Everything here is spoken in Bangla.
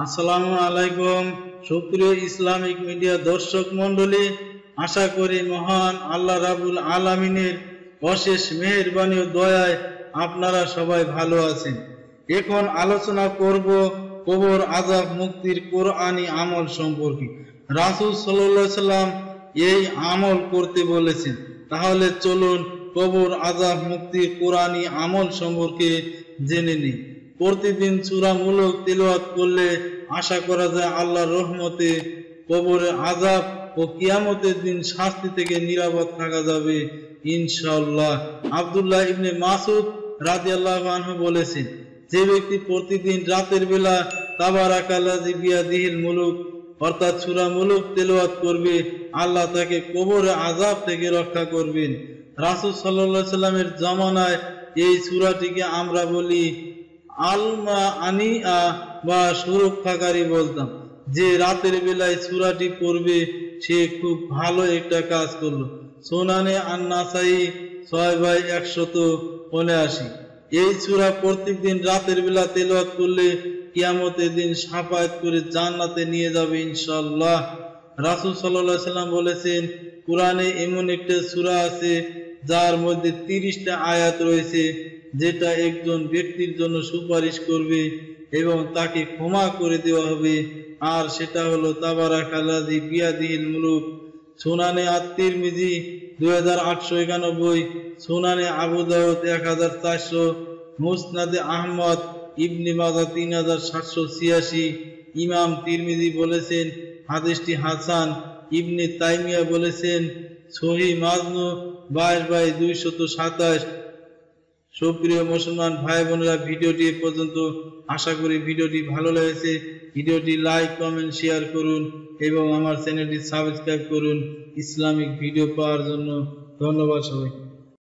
আসসালামু আলাইকুম সুপ্রিয় ইসলামিক মিডিয়া দর্শক মণ্ডলী, আশা করি মহান আল্লাহ রাব্বুল আলামিনের অশেষ মেহেরবানি ও দয়ায় আপনারা সবাই ভালো আছেন। এখন আলোচনা করব কবর আযাব মুক্তির কোরআনী আমল সম্পর্কে। রাসূল সাল্লাল্লাহু আলাইহি সাল্লাম এই আমল করতে বলেছেন। তাহলে চলুন কবর আযাব মুক্তির কোরআনী আমল সম্পর্কে জেনে নিই। প্রতিদিন সূরামূলক তিলাওয়াত করলে আশা করা যায় আল্লাহর রহমতে কবরে আযাব ও কিয়ামতের দিন শাস্তি থেকে নিরাপদ থাকা যাবে ইনশাআল্লাহ। আব্দুল্লাহ ইবনে মাসউদ রাদিয়াল্লাহু আনহু বলেছেন, যে ব্যক্তি প্রতিদিন রাতের বেলা তাবারাকাল্লাযী বিয়াদিহিল মুলক অর্থাৎ সূরামূলক তিলাওয়াত করবে, আল্লাহ তাকে কবরে আযাব থেকে রক্ষা করবেন। রাসূল সাল্লাল্লাহু আলাইহি সাল্লামের জামানায় এই সূরাটিকে আমরা বলি আলমা আনিয়া বা সুরক্ষাকারী বলতাম। যে রাতের বেলায় সূরাটি পড়বে সে খুব ভালো একটা কাজ করলো। সুনানে আন-নাসাই 6/179। এই সূরা প্রত্যেকদিন রাতের বেলা তেলাওয়াত করলে কিয়ামতের দিন শাফায়াত করে জান্নাতে নিয়ে যাবে ইনশাআল্লাহ। রাসূল সাল্লাল্লাহু আলাইহি সাল্লাম বলেছেন, কোরআনে এমন একটা সূরা আছে যার মধ্যে 30টা আয়াত রয়েছে যেটা একজন ব্যক্তির জন্য সুপারিশ করবে এবং তাকে ক্ষমা করে দেওয়া হবে, আর সেটা হলো তাবারাকাল্লাযী বিয়াদিহিল মুলক। সুনানে আত-তিরমিজি 2891, সুনানে আবু দাউদ 1400, মুসনাদে আহমদ ইবনে মাজাহ 3786। ইমাম তিরমিজি বলেছেন হাদিসটি হাসান। ইবনে তাইমিয়া বলেছেন সহিহ মাজমু 22/227। সুপ্রিয় মুসলমান ভাই বোনেরা, ভিডিওটি এ পর্যন্ত। আশা করি ভিডিওটি ভালো লেগেছে। ভিডিওটি লাইক, কমেন্ট, শেয়ার করুন এবং আমার চ্যানেলটি সাবস্ক্রাইব করুন ইসলামিক ভিডিও পাওয়ার জন্য। ধন্যবাদ সবাই।